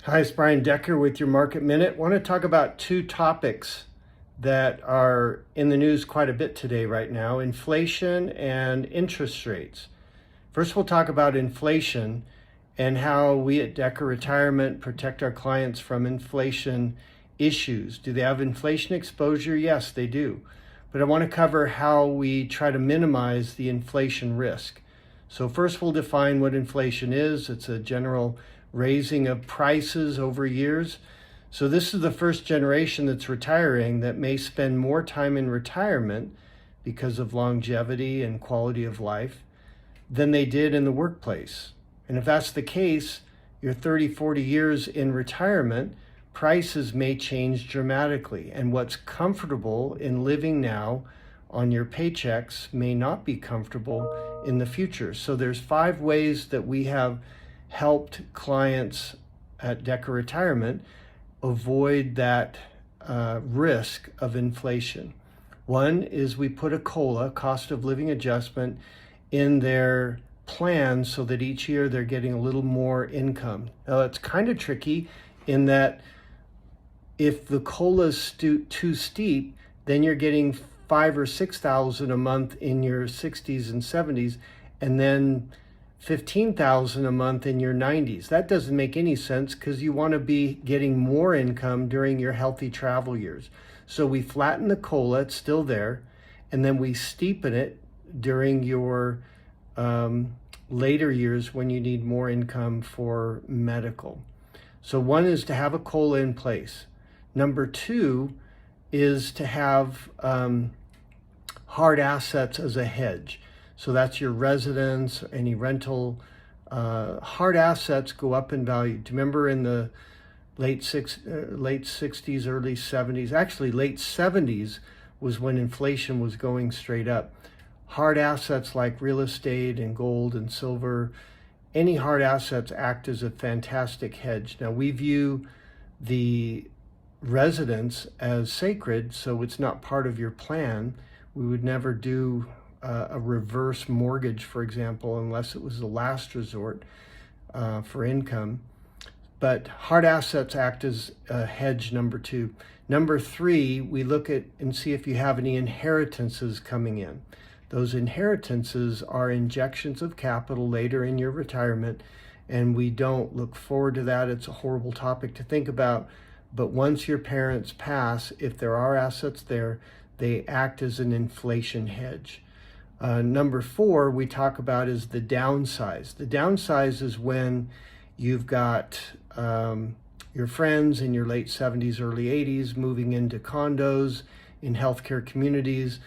Hi, it's Brian Decker with your Market Minute. I want to talk about two topics that are in the news quite a bit today right now, inflation and interest rates. First, we'll talk about inflation and how we at Decker Retirement protect our clients from inflation issues. Do they have inflation exposure? Yes, they do. But I want to cover how we try to minimize the inflation risk. So first we'll define what inflation is. It's a general raising of prices over years. So this is the first generation that's retiring that may spend more time in retirement because of longevity and quality of life than they did in the workplace. And if that's the case, you're 30, 40 years in retirement, prices may change dramatically. And what's comfortable in living now on your paychecks may not be comfortable in the future. So there's 5 ways that we have helped clients at Decker Retirement avoid that risk of inflation. One is we put a COLA, cost of living adjustment, in their plan so that each year they're getting a little more income. Now it's kind of tricky in that if the COLA is too steep, then you're getting $5,000 or $6,000 a month in your 60s and 70s, and then $15,000 a month in your 90s. That doesn't make any sense because you want to be getting more income during your healthy travel years. So we flatten the COLA, it's still there, and then we steepen it during your later years when you need more income for medical. So one is to have a COLA in place. Number 2 is to have hard assets as a hedge. So that's your residence, any rental. Hard assets go up in value. Do you remember in the late 60s, early 70s, actually late 70s was when inflation was going straight up. Hard assets like real estate and gold and silver, any hard assets act as a fantastic hedge. Now we view the residence as sacred, so it's not part of your plan. We would never do a reverse mortgage, for example, unless it was the last resort for income. But hard assets act as a hedge, number 2. Number 3, we look at and see if you have any inheritances coming in. Those inheritances are injections of capital later in your retirement, and we don't look forward to that. It's a horrible topic to think about. But once your parents pass, if there are assets there, they act as an inflation hedge. Number 4 we talk about is the downsize. The downsize is when you've got your friends in your late 70s, early 80s moving into condos in healthcare communities.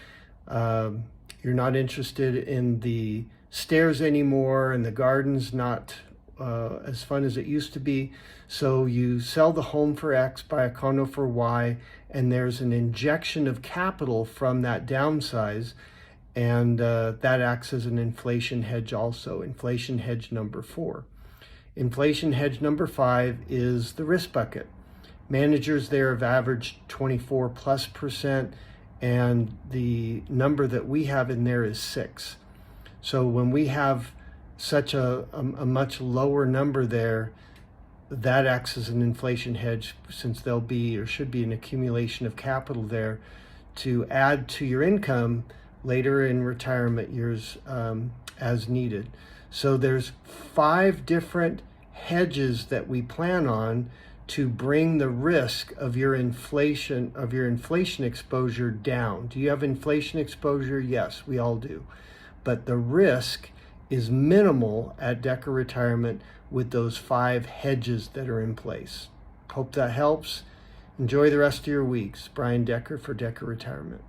You're not interested in the stairs anymore and the garden's not as fun as it used to be. So you sell the home for X, buy a condo for Y, and there's an injection of capital from that downsize, and that acts as an inflation hedge also. Inflation hedge number 4. Inflation hedge number 5 is the risk bucket. Managers there have averaged 24+%, and the number that we have in there is 6. So when we have such a much lower number there, that acts as an inflation hedge, since there'll be or should be an accumulation of capital there to add to your income later in retirement years as needed. So there's 5 different hedges that we plan on to bring the risk of your inflation exposure down. Do you have inflation exposure? Yes, we all do. But the risk is minimal at Decker Retirement with those 5 hedges that are in place. Hope that helps. Enjoy the rest of your weeks. Brian Decker for Decker Retirement.